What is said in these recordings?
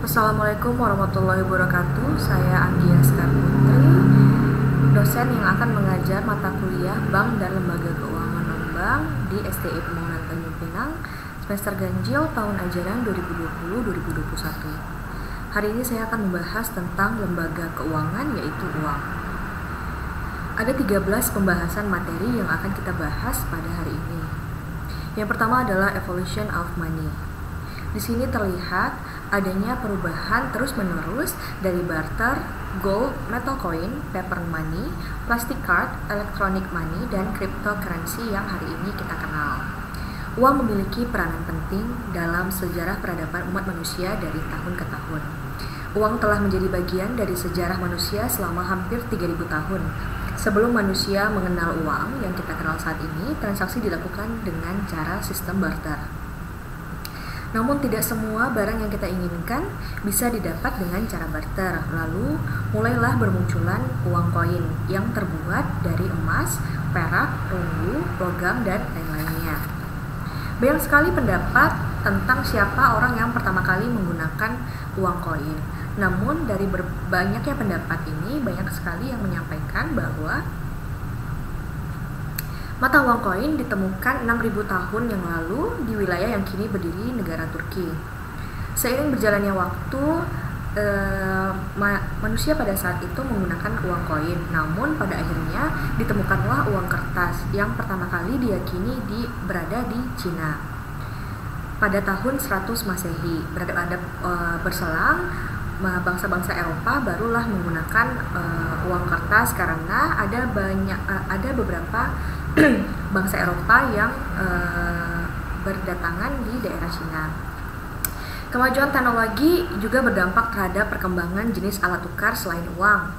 Assalamualaikum warahmatullahi wabarakatuh. Saya Anggia Sekar Putri, dosen yang akan mengajar mata kuliah Bank dan Lembaga Keuangan Non-Bank di STI Pembangunan Tanjung Pinang, semester ganjil tahun ajaran 2020-2021. Hari ini saya akan membahas tentang lembaga keuangan, yaitu uang. Ada 13 pembahasan materi yang akan kita bahas pada hari ini. Yang pertama adalah evolution of money. Di sini terlihat adanya perubahan terus-menerus dari barter, gold, metal coin, paper money, plastic card, electronic money, dan cryptocurrency yang hari ini kita kenal. Uang memiliki peranan penting dalam sejarah peradaban umat manusia dari tahun ke tahun. Uang telah menjadi bagian dari sejarah manusia selama hampir 3.000 tahun. Sebelum manusia mengenal uang yang kita kenal saat ini, transaksi dilakukan dengan cara sistem barter. Namun tidak semua barang yang kita inginkan bisa didapat dengan cara barter. Lalu mulailah bermunculan uang koin yang terbuat dari emas, perak, perunggu, logam, dan lain-lainnya. Banyak sekali pendapat tentang siapa orang yang pertama kali menggunakan uang koin. Namun dari banyaknya pendapat ini, banyak sekali yang menyampaikan bahwa mata uang koin ditemukan 6.000 tahun yang lalu di wilayah yang kini berdiri negara Turki. Seiring berjalannya waktu, manusia pada saat itu menggunakan uang koin. Namun pada akhirnya ditemukanlah uang kertas yang pertama kali diyakini berada di Cina. Pada tahun 100 Masehi, berselang bangsa-bangsa Eropa barulah menggunakan uang kertas karena ada beberapa bangsa Eropa yang berdatangan di daerah Cina. Kemajuan teknologi juga berdampak terhadap perkembangan jenis alat tukar selain uang.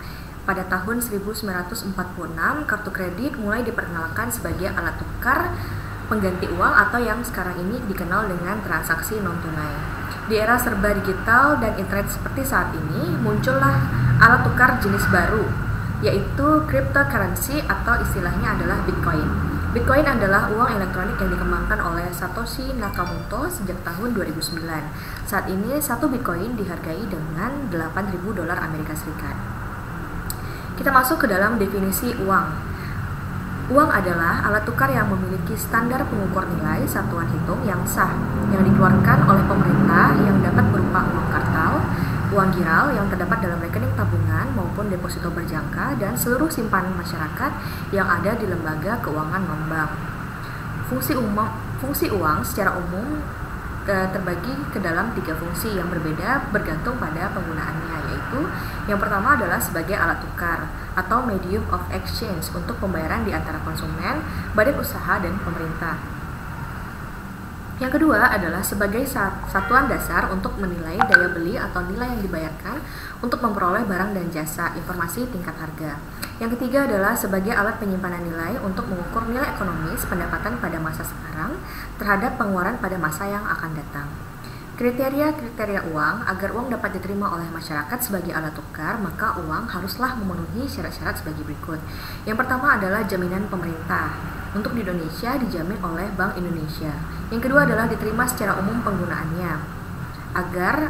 Pada tahun 1946, kartu kredit mulai diperkenalkan sebagai alat tukar pengganti uang atau yang sekarang ini dikenal dengan transaksi non-tunai. Di era serba digital dan internet seperti saat ini, muncullah alat tukar jenis baru, yaitu cryptocurrency atau istilahnya adalah Bitcoin. Bitcoin adalah uang elektronik yang dikembangkan oleh Satoshi Nakamoto sejak tahun 2009. Saat ini, satu Bitcoin dihargai dengan $8.000 Amerika Serikat. Kita masuk ke dalam definisi uang. Uang adalah alat tukar yang memiliki standar pengukur nilai satuan hitung yang sah, yang dikeluarkan oleh pemerintah yang dapat berupa uang kartal, uang giral yang terdapat dalam rekening tabungan maupun deposito berjangka, dan seluruh simpanan masyarakat yang ada di lembaga keuangan non-bank. Fungsi uang secara umum terbagi ke dalam 3 fungsi yang berbeda bergantung pada penggunaannya, yaitu yang pertama adalah sebagai alat tukar atau medium of exchange untuk pembayaran di antara konsumen, badan usaha, dan pemerintah. Yang kedua adalah sebagai satuan dasar untuk menilai daya beli atau nilai yang dibayarkan untuk memperoleh barang dan jasa, informasi tingkat harga. Yang ketiga adalah sebagai alat penyimpanan nilai untuk mengukur nilai ekonomis pendapatan pada masa sekarang terhadap pengeluaran pada masa yang akan datang. Kriteria uang. Agar uang dapat diterima oleh masyarakat sebagai alat tukar, maka uang haruslah memenuhi syarat-syarat sebagai berikut. Yang pertama adalah jaminan pemerintah. Untuk di Indonesia dijamin oleh Bank Indonesia. Yang kedua adalah diterima secara umum penggunaannya. Agar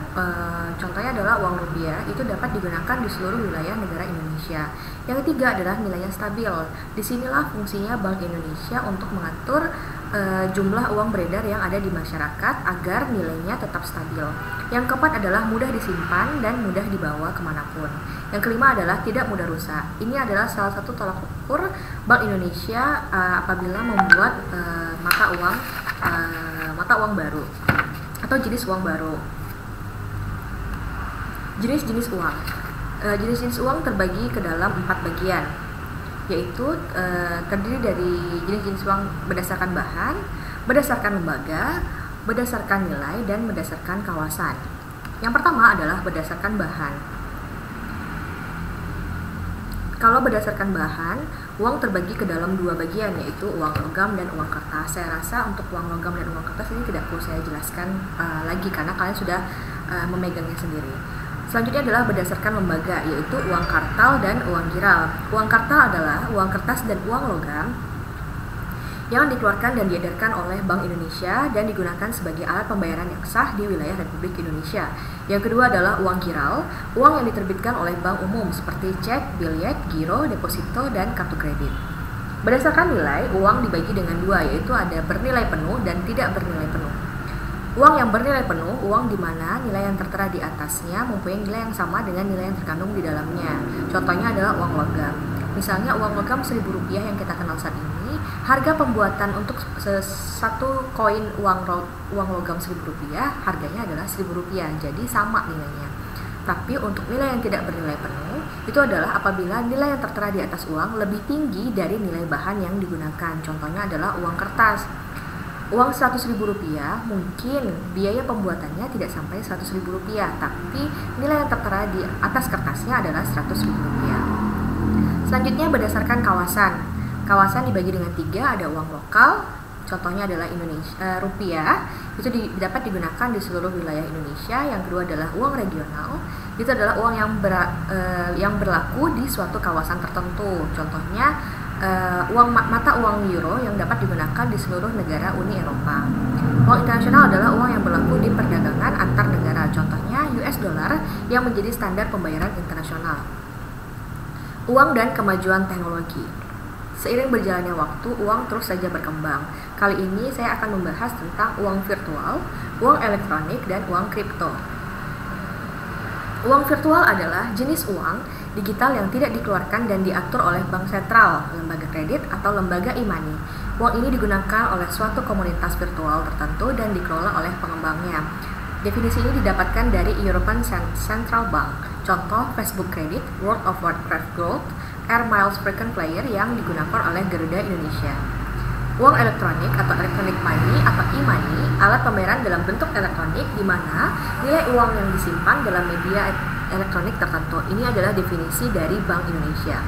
contohnya adalah uang rupiah itu dapat digunakan di seluruh wilayah negara Indonesia. Yang ketiga adalah nilainya stabil. Disinilah fungsinya Bank Indonesia untuk mengatur jumlah uang beredar yang ada di masyarakat agar nilainya tetap stabil. Yang keempat adalah mudah disimpan dan mudah dibawa kemanapun. Yang kelima adalah tidak mudah rusak. Ini adalah salah satu tolak ukur Bank Indonesia apabila membuat mata uang baru atau jenis uang baru. Jenis-jenis uang. Jenis-jenis uang terbagi ke dalam 4 bagian, yaitu terdiri dari jenis-jenis uang berdasarkan bahan, berdasarkan lembaga, berdasarkan nilai, dan berdasarkan kawasan. Yang pertama adalah berdasarkan bahan. Kalau berdasarkan bahan, uang terbagi ke dalam 2 bagian, yaitu uang logam dan uang kertas. Saya rasa untuk uang logam dan uang kertas ini tidak perlu saya jelaskan lagi karena kalian sudah memegangnya sendiri. Selanjutnya adalah berdasarkan lembaga, yaitu uang kartal dan uang giral. Uang kartal adalah uang kertas dan uang logam yang dikeluarkan dan diedarkan oleh Bank Indonesia dan digunakan sebagai alat pembayaran yang sah di wilayah Republik Indonesia. Yang kedua adalah uang giral, uang yang diterbitkan oleh bank umum seperti cek, biljet, giro, deposito, dan kartu kredit. Berdasarkan nilai, uang dibagi dengan dua, yaitu ada bernilai penuh dan tidak bernilai penuh. Uang yang bernilai penuh, uang di mana nilai yang tertera di atasnya mempunyai nilai yang sama dengan nilai yang terkandung di dalamnya. Contohnya adalah uang logam. Misalnya uang logam Rp1.000 yang kita kenal saat ini, harga pembuatan untuk satu koin uang logam Rp1.000 harganya adalah Rp1.000, jadi sama nilainya. Tapi untuk nilai yang tidak bernilai penuh, itu adalah apabila nilai yang tertera di atas uang lebih tinggi dari nilai bahan yang digunakan. Contohnya adalah uang kertas. Uang Rp100.000 mungkin biaya pembuatannya tidak sampai Rp100.000, tapi nilai yang tertera di atas kertasnya adalah Rp100.000. Selanjutnya berdasarkan kawasan. Kawasan dibagi dengan 3, ada uang lokal, contohnya adalah rupiah, itu dapat digunakan di seluruh wilayah Indonesia. Yang kedua adalah uang regional, itu adalah uang yang berlaku di suatu kawasan tertentu. Contohnya mata uang euro yang dapat digunakan di seluruh negara Uni Eropa. Uang internasional adalah uang yang berlaku di perdagangan antar negara. Contohnya US dollar yang menjadi standar pembayaran internasional. Uang dan kemajuan teknologi. Seiring berjalannya waktu, uang terus saja berkembang. Kali ini saya akan membahas tentang uang virtual, uang elektronik, dan uang kripto. Uang virtual adalah jenis uang digital yang tidak dikeluarkan dan diatur oleh bank sentral, lembaga kredit, atau lembaga e-money. Uang ini digunakan oleh suatu komunitas virtual tertentu dan dikelola oleh pengembangnya. Definisi ini didapatkan dari European Central Bank. Contoh Facebook Credit, World of Warcraft Gold, Air Miles Frequent Player yang digunakan oleh Garuda Indonesia. Uang elektronik atau electronic money atau e-money, alat pembayaran dalam bentuk elektronik di mana nilai uang yang disimpan dalam media elektronik tertentu. Ini adalah definisi dari Bank Indonesia.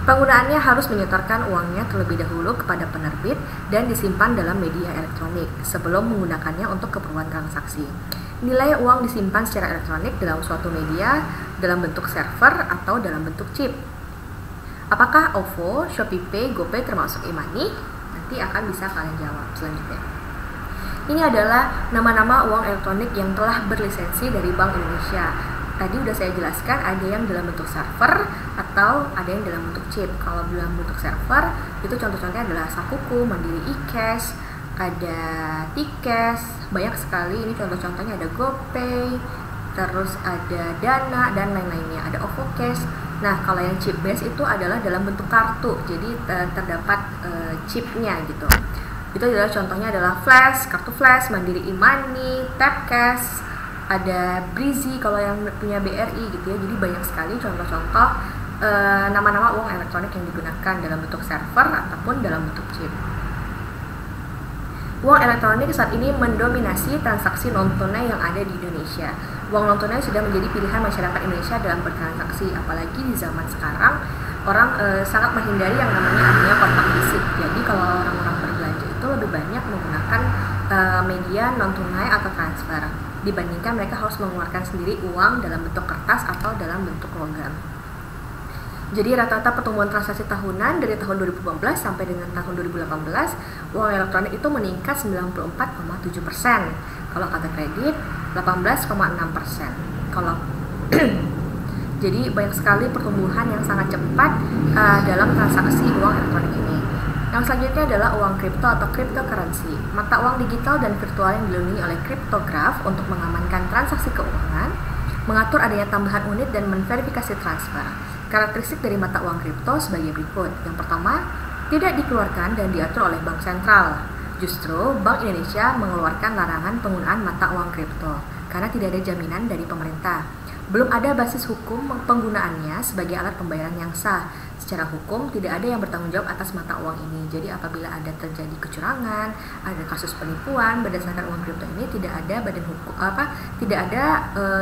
Penggunaannya harus menyetorkan uangnya terlebih dahulu kepada penerbit dan disimpan dalam media elektronik sebelum menggunakannya untuk keperluan transaksi. Nilai uang disimpan secara elektronik dalam suatu media dalam bentuk server atau dalam bentuk chip. Apakah OVO, ShopeePay, GoPay termasuk e-money? Nanti akan bisa kalian jawab selanjutnya. Ini adalah nama-nama uang elektronik yang telah berlisensi dari Bank Indonesia. Tadi udah saya jelaskan, ada yang dalam bentuk server atau ada yang dalam bentuk chip. Kalau dalam bentuk server, itu contoh-contohnya adalah Sakuku, Mandiri eCash, ada Tikes, banyak sekali. Ini contoh-contohnya ada GoPay, terus ada Dana, dan lain-lainnya. Ada OVO Cash. Nah, kalau yang chip base itu adalah dalam bentuk kartu, jadi terdapat chipnya gitu. Itu adalah contohnya adalah Flash, kartu Flash, Mandiri e-money, Tapcash, ada Breezy kalau yang punya BRI gitu ya. Jadi banyak sekali contoh-contoh nama-nama uang elektronik yang digunakan dalam bentuk server ataupun dalam bentuk chip. Uang elektronik saat ini mendominasi transaksi non-tunai yang ada di Indonesia. Uang non-tunai sudah menjadi pilihan masyarakat Indonesia dalam bertransaksi, apalagi di zaman sekarang orang sangat menghindari yang namanya adanya kontak fisik. Jadi kalau orang-orang berbelanja itu lebih banyak menggunakan media non-tunai atau transfer dibandingkan mereka harus mengeluarkan sendiri uang dalam bentuk kertas atau dalam bentuk logam. Jadi rata-rata pertumbuhan transaksi tahunan dari tahun 2015 sampai dengan tahun 2018, uang elektronik itu meningkat 94,7%. Kalau kartu kredit 18,6%. Kalau jadi banyak sekali pertumbuhan yang sangat cepat dalam transaksi uang elektronik ini. Yang selanjutnya adalah uang kripto atau cryptocurrency, mata uang digital dan virtual yang dilindungi oleh kriptograf untuk mengamankan transaksi keuangan, mengatur adanya tambahan unit dan menverifikasi transfer. Karakteristik dari mata uang kripto sebagai berikut. Yang pertama, tidak dikeluarkan dan diatur oleh bank sentral. Justru Bank Indonesia mengeluarkan larangan penggunaan mata uang kripto karena tidak ada jaminan dari pemerintah. Belum ada basis hukum penggunaannya sebagai alat pembayaran yang sah. Secara hukum tidak ada yang bertanggung jawab atas mata uang ini. Jadi apabila ada terjadi kecurangan, ada kasus penipuan berdasarkan uang kripto ini, tidak ada badan hukum tidak ada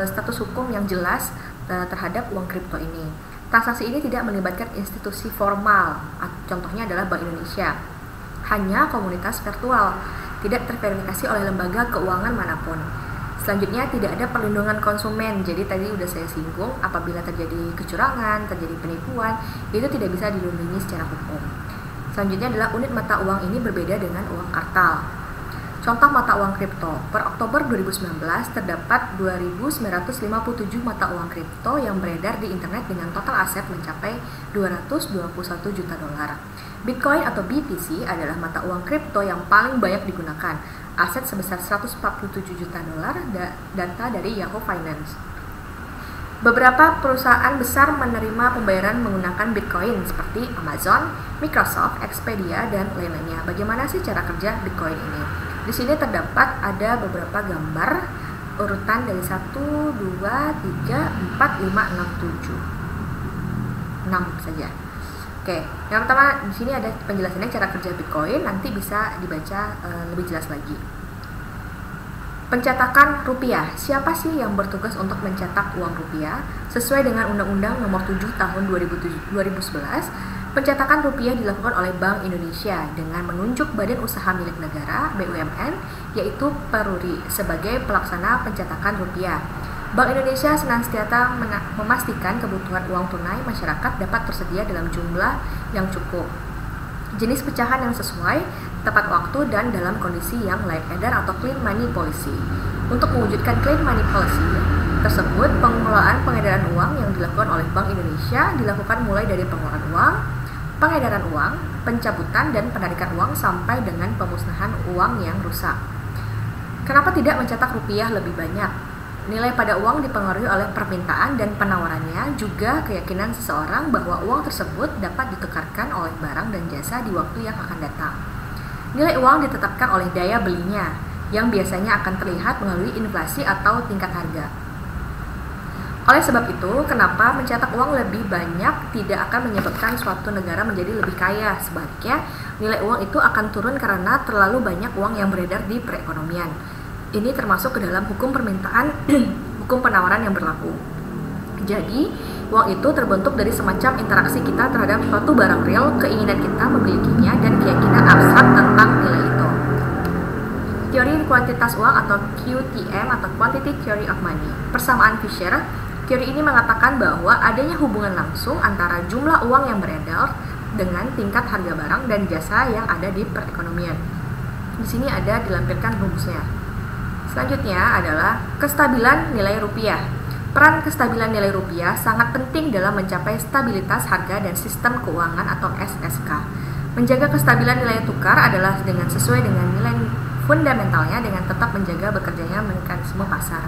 status hukum yang jelas terhadap uang kripto ini. Transaksi ini tidak melibatkan institusi formal, contohnya adalah Bank Indonesia. Hanya komunitas virtual, tidak terverifikasi oleh lembaga keuangan manapun. Selanjutnya tidak ada perlindungan konsumen. Jadi tadi udah saya singgung, apabila terjadi kecurangan, terjadi penipuan, itu tidak bisa dilindungi secara hukum. Selanjutnya adalah unit mata uang ini berbeda dengan uang kartal. Contoh mata uang kripto. Per Oktober 2019 terdapat 2.957 mata uang kripto yang beredar di internet dengan total aset mencapai 221 juta dolar. Bitcoin atau BTC adalah mata uang kripto yang paling banyak digunakan. Aset sebesar 147 juta dolar, data dari Yahoo Finance. Beberapa perusahaan besar menerima pembayaran menggunakan Bitcoin seperti Amazon, Microsoft, Expedia, dan lain-lainnya. Bagaimana sih cara kerja Bitcoin ini? Di sini terdapat ada beberapa gambar urutan dari 1, 2, 3, 4, 5, 6, 7. 6 saja. Oke, yang pertama di sini ada penjelasannya cara kerja Bitcoin, nanti bisa dibaca lebih jelas lagi. Pencetakan rupiah. Siapa sih yang bertugas untuk mencetak uang rupiah? Sesuai dengan Undang-Undang Nomor 7 Tahun 2011, pencetakan rupiah dilakukan oleh Bank Indonesia dengan menunjuk Badan Usaha Milik Negara (BUMN), yaitu Peruri, sebagai pelaksana pencetakan rupiah. Bank Indonesia senantiasa memastikan kebutuhan uang tunai masyarakat dapat tersedia dalam jumlah yang cukup, jenis pecahan yang sesuai, tepat waktu, dan dalam kondisi yang layak edar atau clean money policy. Untuk mewujudkan clean money policy tersebut, pengelolaan pengedaran uang yang dilakukan oleh Bank Indonesia dilakukan mulai dari pengeluaran uang, pengedaran uang, pencabutan dan penarikan uang sampai dengan pemusnahan uang yang rusak. Kenapa tidak mencetak rupiah lebih banyak? Nilai pada uang dipengaruhi oleh permintaan dan penawarannya, juga keyakinan seseorang bahwa uang tersebut dapat ditukarkan oleh barang dan jasa di waktu yang akan datang. Nilai uang ditetapkan oleh daya belinya, yang biasanya akan terlihat melalui inflasi atau tingkat harga. Oleh sebab itu, kenapa mencetak uang lebih banyak tidak akan menyebabkan suatu negara menjadi lebih kaya. Sebaliknya, nilai uang itu akan turun karena terlalu banyak uang yang beredar di perekonomian. Ini termasuk ke dalam hukum permintaan, hukum penawaran yang berlaku. Jadi, uang itu terbentuk dari semacam interaksi kita terhadap suatu barang real, keinginan kita memilikinya, dan keyakinan abstrak tentang nilai itu. Teori kuantitas uang atau QTM atau Quantity Theory of Money. Persamaan Fisher, teori ini mengatakan bahwa adanya hubungan langsung antara jumlah uang yang beredar dengan tingkat harga barang dan jasa yang ada di perekonomian. Di sini ada dilampirkan rumusnya. Selanjutnya adalah kestabilan nilai rupiah. Peran kestabilan nilai rupiah sangat penting dalam mencapai stabilitas harga dan sistem keuangan atau SSK. Menjaga kestabilan nilai tukar adalah dengan sesuai dengan nilai fundamentalnya dengan tetap menjaga bekerjanya mekanisme pasar.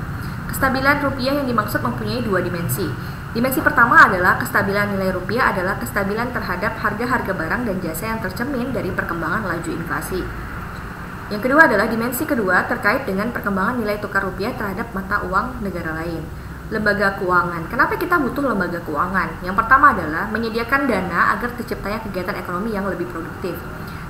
Kestabilan rupiah yang dimaksud mempunyai dua dimensi. Dimensi pertama adalah kestabilan nilai rupiah adalah kestabilan terhadap harga-harga barang dan jasa yang tercermin dari perkembangan laju inflasi. Yang kedua adalah dimensi kedua terkait dengan perkembangan nilai tukar rupiah terhadap mata uang negara lain. Lembaga keuangan. Kenapa kita butuh lembaga keuangan? Yang pertama adalah menyediakan dana agar terciptanya kegiatan ekonomi yang lebih produktif.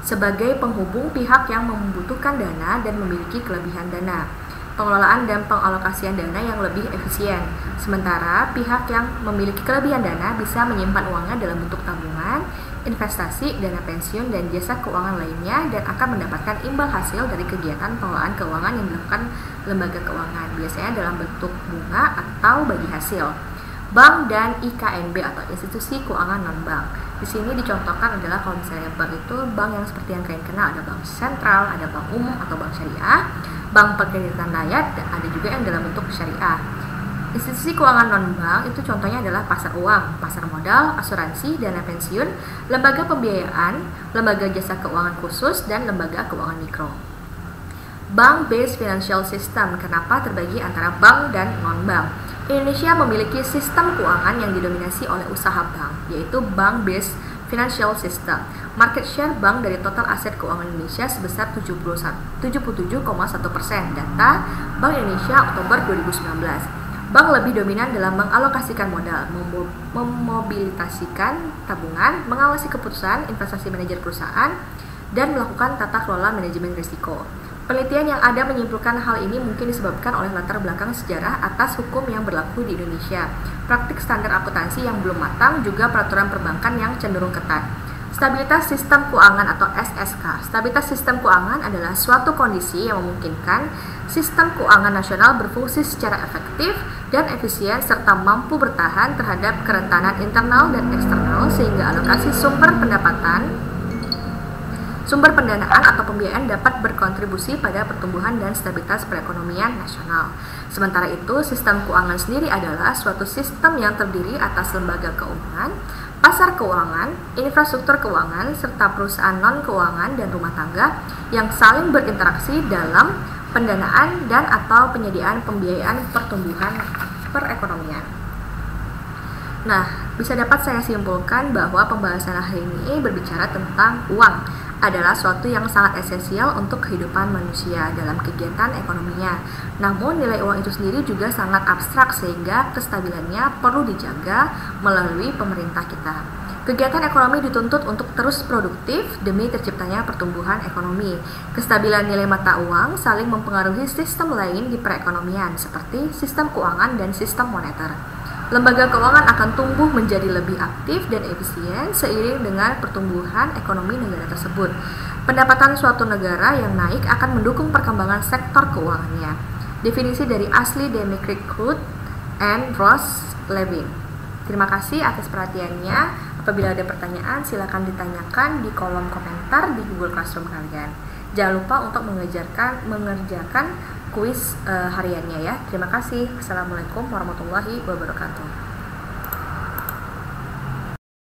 Sebagai penghubung pihak yang membutuhkan dana dan memiliki kelebihan dana. Pengelolaan dan pengalokasian dana yang lebih efisien. Sementara pihak yang memiliki kelebihan dana bisa menyimpan uangnya dalam bentuk tabungan, investasi, dana pensiun, dan jasa keuangan lainnya, dan akan mendapatkan imbal hasil dari kegiatan pengelolaan keuangan yang dilakukan lembaga keuangan, biasanya dalam bentuk bunga atau bagi hasil. Bank dan IKNB atau institusi keuangan non-bank. Di sini dicontohkan adalah kalau misalnya bank itu bank yang seperti yang kalian kenal, ada bank sentral, ada bank umum atau bank syariah, bank perkreditan rakyat, dan ada juga yang dalam bentuk syariah. Institusi keuangan non-bank itu contohnya adalah pasar uang, pasar modal, asuransi, dana pensiun, lembaga pembiayaan, lembaga jasa keuangan khusus, dan lembaga keuangan mikro. Bank-based financial system. Kenapa terbagi antara bank dan non-bank? Indonesia memiliki sistem keuangan yang didominasi oleh usaha bank, yaitu bank-based financial system. Market share bank dari total aset keuangan Indonesia sebesar 77,1%. Data Bank Indonesia Oktober 2019. Bank lebih dominan dalam mengalokasikan modal, memobilisasikan tabungan, mengawasi keputusan investasi manajer perusahaan, dan melakukan tata kelola manajemen risiko. Penelitian yang ada menyimpulkan hal ini mungkin disebabkan oleh latar belakang sejarah atas hukum yang berlaku di Indonesia, praktik standar akuntansi yang belum matang, juga peraturan perbankan yang cenderung ketat. Stabilitas sistem keuangan atau SSK. Stabilitas sistem keuangan adalah suatu kondisi yang memungkinkan sistem keuangan nasional berfungsi secara efektif dan efisien serta mampu bertahan terhadap kerentanan internal dan eksternal sehingga alokasi sumber pendapatan Sumber pendanaan atau pembiayaan dapat berkontribusi pada pertumbuhan dan stabilitas perekonomian nasional. Sementara itu, sistem keuangan sendiri adalah suatu sistem yang terdiri atas lembaga keuangan, pasar keuangan, infrastruktur keuangan, serta perusahaan non-keuangan dan rumah tangga yang saling berinteraksi dalam pendanaan dan atau penyediaan pembiayaan pertumbuhan perekonomian. Nah, bisa dapat saya simpulkan bahwa pembahasan hari ini berbicara tentang uang adalah suatu yang sangat esensial untuk kehidupan manusia dalam kegiatan ekonominya. Namun nilai uang itu sendiri juga sangat abstrak sehingga kestabilannya perlu dijaga melalui pemerintah kita. Kegiatan ekonomi dituntut untuk terus produktif demi terciptanya pertumbuhan ekonomi. Kestabilan nilai mata uang saling mempengaruhi sistem lain di perekonomian seperti sistem keuangan dan sistem moneter. Lembaga keuangan akan tumbuh menjadi lebih aktif dan efisien seiring dengan pertumbuhan ekonomi negara tersebut. Pendapatan suatu negara yang naik akan mendukung perkembangan sektor keuangannya. Definisi dari Ashley Demicrick-Ruth and Ross Levin. Terima kasih atas perhatiannya. Apabila ada pertanyaan, silakan ditanyakan di kolom komentar di Google Classroom kalian. Jangan lupa untuk mengerjakan kuis hariannya ya. Terima kasih. Assalamualaikum warahmatullahi wabarakatuh.